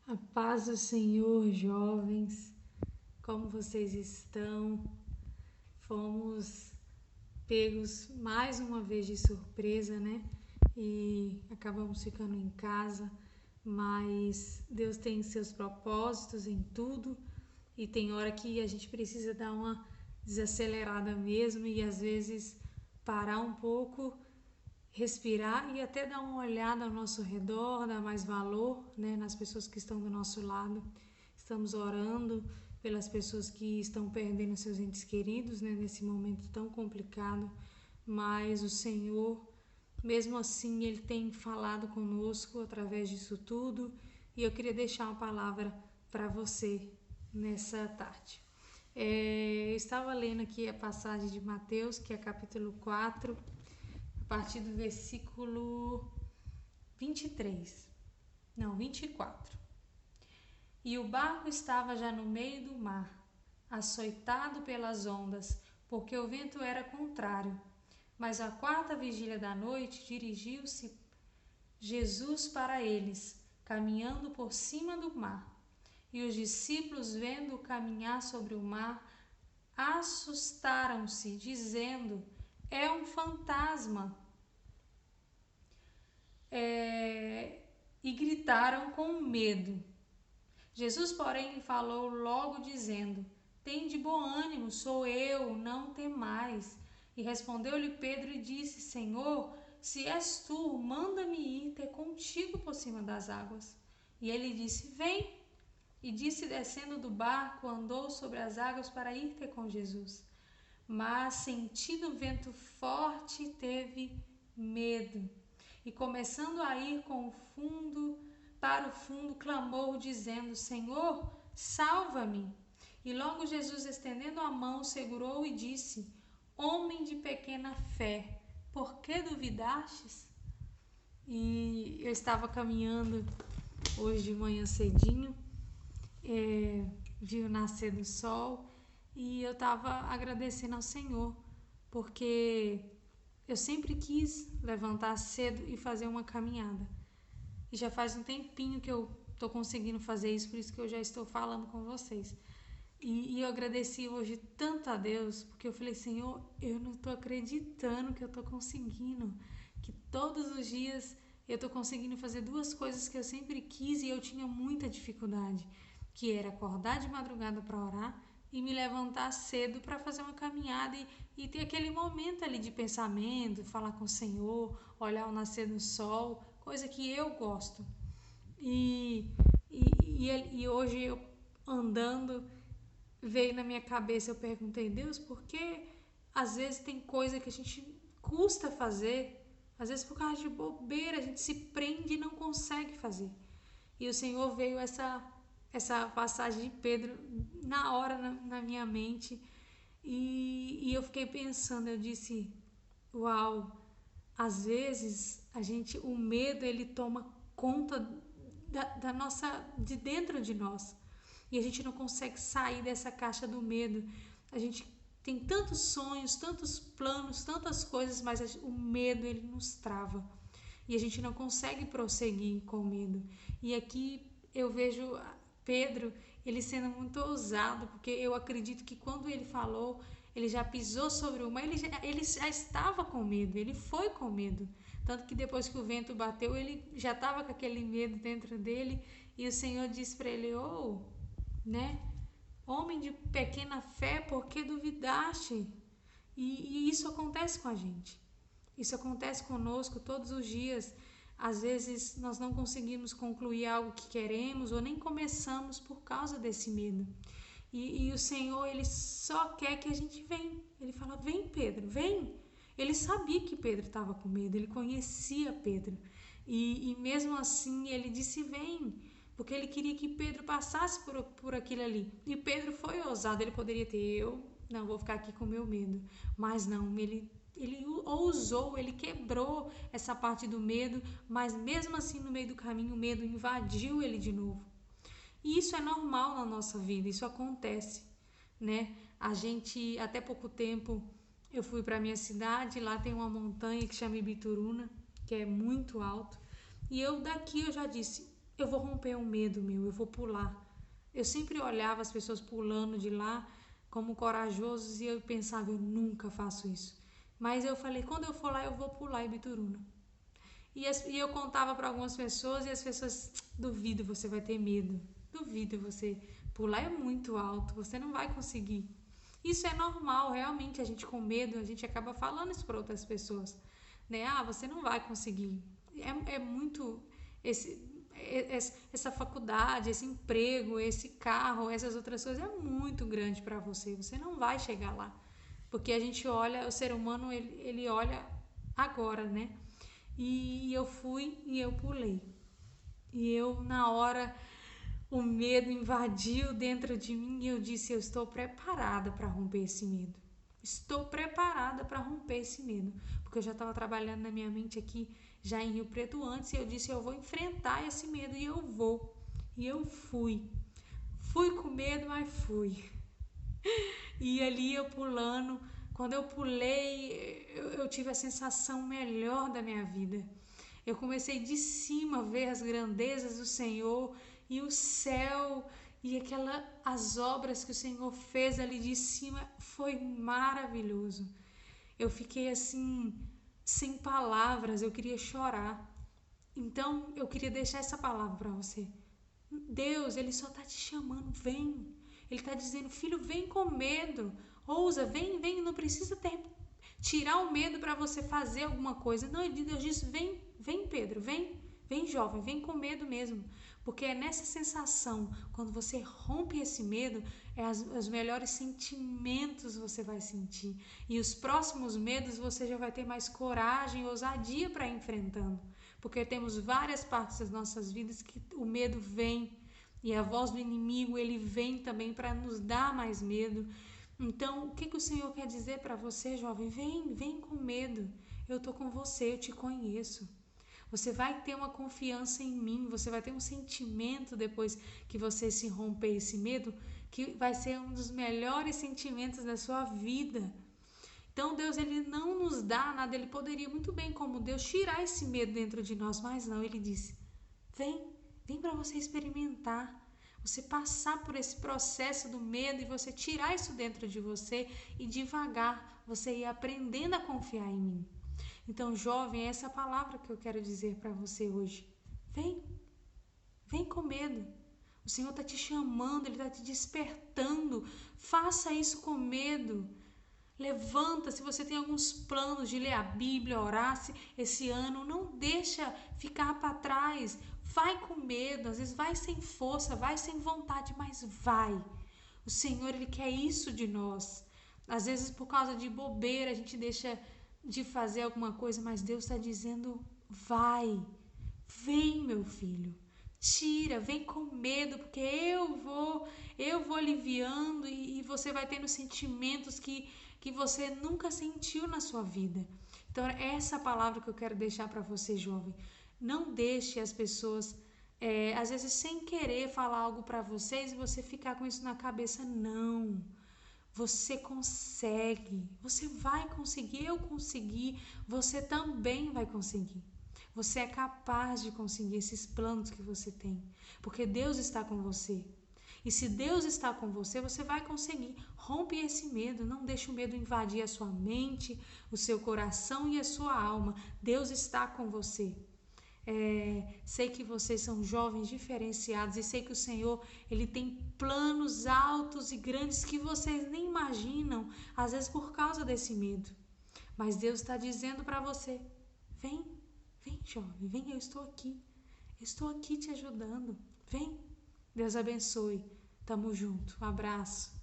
A paz do Senhor, jovens, como vocês estão? Fomos pegos mais uma vez de surpresa, né? E acabamos ficando em casa, mas Deus tem seus propósitos em tudo e tem hora que a gente precisa dar uma desacelerada mesmo e às vezes parar um pouco, respirar e até dar uma olhada ao nosso redor, dar mais valor, né, nas pessoas que estão do nosso lado. Estamos orando pelas pessoas que estão perdendo seus entes queridos, né, nesse momento tão complicado, mas o Senhor, mesmo assim, Ele tem falado conosco através disso tudo e eu queria deixar uma palavra para você nessa tarde. Eu estava lendo aqui a passagem de Mateus, que é capítulo 4, a partir do versículo 23, não, 24. E o barco estava já no meio do mar, açoitado pelas ondas, porque o vento era contrário. Mas à quarta vigília da noite dirigiu-se Jesus para eles, caminhando por cima do mar. E os discípulos, vendo-o caminhar sobre o mar, assustaram-se, dizendo: é um fantasma. E gritaram com medo. Jesus, porém, falou logo, dizendo: tende bom ânimo, sou eu, não temais. E respondeu-lhe Pedro e disse: Senhor, se és tu, manda-me ir ter contigo por cima das águas. E ele disse: vem. E disse, descendo do barco, andou sobre as águas para ir ter com Jesus. Mas, sentindo um vento forte, teve medo. E começando a ir para o fundo, clamou, dizendo: Senhor, salva-me. E logo Jesus, estendendo a mão, segurou e disse: homem de pequena fé, por que duvidastes? E eu estava caminhando hoje de manhã cedinho, vi o nascer do sol e eu estava agradecendo ao Senhor, porque eu sempre quis levantar cedo e fazer uma caminhada. E já faz um tempinho que eu estou conseguindo fazer isso, por isso que eu já estou falando com vocês. E eu agradeci hoje tanto a Deus, porque eu falei: Senhor, eu não estou acreditando que eu estou conseguindo, que todos os dias eu estou conseguindo fazer duas coisas que eu sempre quis e eu tinha muita dificuldade, que era acordar de madrugada para orar e me levantar cedo para fazer uma caminhada e ter aquele momento ali de pensamento, falar com o Senhor, olhar o nascer do sol, coisa que eu gosto. E, e hoje eu andando, veio na minha cabeça, eu perguntei: Deus, por que às vezes tem coisa que a gente custa fazer, às vezes por causa de bobeira, a gente se prende e não consegue fazer. E o Senhor veio essa passagem de Pedro na hora na minha mente e eu fiquei pensando, eu disse: uau, às vezes o medo ele toma conta da nossa, de dentro de nós e a gente não consegue sair dessa caixa do medo. A gente tem tantos sonhos, tantos planos, tantas coisas, mas o medo ele nos trava e a gente não consegue prosseguir com medo. E aqui eu vejo Pedro, ele sendo muito ousado, porque eu acredito que quando ele falou, ele já pisou sobre o mar, ele já estava com medo, ele foi com medo. Tanto que depois que o vento bateu, ele já estava com aquele medo dentro dele e o Senhor disse para ele: né? Homem de pequena fé, por que duvidaste? E isso acontece com a gente. Isso acontece conosco todos os dias. Às vezes nós não conseguimos concluir algo que queremos ou nem começamos por causa desse medo. E o Senhor, Ele só quer que a gente venha. Ele fala: vem, Pedro, vem. Ele sabia que Pedro estava com medo, ele conhecia Pedro. E mesmo assim ele disse: vem, porque ele queria que Pedro passasse por aquilo ali. E Pedro foi ousado, ele poderia ter: eu não vou ficar aqui com meu medo. Mas não, ele ousou, ele quebrou essa parte do medo, mas mesmo assim no meio do caminho o medo invadiu ele de novo. E isso é normal na nossa vida, isso acontece, né? A gente, até pouco tempo, eu fui para minha cidade, lá tem uma montanha que chama Ibituruna, que é muito alto. E eu daqui eu já disse: eu vou romper um medo meu, eu vou pular. Eu sempre olhava as pessoas pulando de lá como corajosos e eu pensava, eu nunca faço isso. Mas eu falei, quando eu for lá, eu vou pular em Bituruna. E eu contava para algumas pessoas e as pessoas, duvido você vai ter medo. Duvido você pular, é muito alto, você não vai conseguir. Isso é normal, realmente, a gente com medo, a gente acaba falando isso para outras pessoas. Né? Ah, você não vai conseguir. É muito. Esse, essa faculdade, esse emprego, esse carro, essas outras coisas é muito grande para você. Você não vai chegar lá. Porque a gente olha, o ser humano, ele olha agora, né? E eu fui e eu pulei. E eu, na hora, o medo invadiu dentro de mim e eu disse: eu estou preparada para romper esse medo. Estou preparada para romper esse medo. Porque eu já estava trabalhando na minha mente aqui, já em Rio Preto antes, e eu disse: eu vou enfrentar esse medo e eu vou. E eu fui. Fui com medo, mas fui. E ali eu pulando, quando eu pulei, eu tive a sensação melhor da minha vida. Eu comecei de cima a ver as grandezas do Senhor e o céu e as obras que o Senhor fez ali de cima foi maravilhoso. Eu fiquei assim sem palavras, eu queria chorar. Então eu queria deixar essa palavra para você. Deus, ele só está te chamando, vem. Ele está dizendo, filho, vem com medo. Ousa, vem, não precisa tirar o medo para você fazer alguma coisa. Não, Deus diz, vem Pedro, vem jovem, vem com medo mesmo. Porque é nessa sensação, quando você rompe esse medo, os melhores sentimentos você vai sentir. E os próximos medos você já vai ter mais coragem, ousadia para ir enfrentando. Porque temos várias partes das nossas vidas que o medo vem. E a voz do inimigo, ele vem também para nos dar mais medo. Então, o que o Senhor quer dizer para você, jovem? Vem com medo. Eu estou com você, eu te conheço. Você vai ter uma confiança em mim, você vai ter um sentimento depois que você se romper esse medo, que vai ser um dos melhores sentimentos da sua vida. Então Deus, ele não nos dá nada, ele poderia muito bem como Deus tirar esse medo dentro de nós, mas não, ele disse, vem para você experimentar, você passar por esse processo do medo e você tirar isso dentro de você e devagar você ir aprendendo a confiar em mim. Então, jovem, é essa palavra que eu quero dizer para você hoje. Vem com medo. O Senhor está te chamando, Ele está te despertando. Faça isso com medo. Levanta, se você tem alguns planos de ler a Bíblia, orar esse ano, não deixa ficar para trás. Vai com medo, às vezes vai sem força, vai sem vontade, mas vai. O Senhor, Ele quer isso de nós. Às vezes por causa de bobeira a gente deixa de fazer alguma coisa, mas Deus está dizendo, vai, vem meu filho. Tira, vem com medo, porque eu vou aliviando e você vai tendo sentimentos que você nunca sentiu na sua vida. Então, é essa palavra que eu quero deixar para você, jovem. Não deixe as pessoas, às vezes, sem querer falar algo para vocês e você ficar com isso na cabeça. Não. Você consegue. Você vai conseguir. Eu consegui. Você também vai conseguir. Você é capaz de conseguir esses planos que você tem. Porque Deus está com você. E se Deus está com você, você vai conseguir. Rompe esse medo, não deixe o medo invadir a sua mente, o seu coração e a sua alma. Deus está com você. Sei que vocês são jovens diferenciados e sei que o Senhor, Ele tem planos altos e grandes que vocês nem imaginam, às vezes por causa desse medo. Mas Deus está dizendo para você, vem jovem, vem, eu estou aqui te ajudando, vem. Deus abençoe. Tamo junto. Um abraço.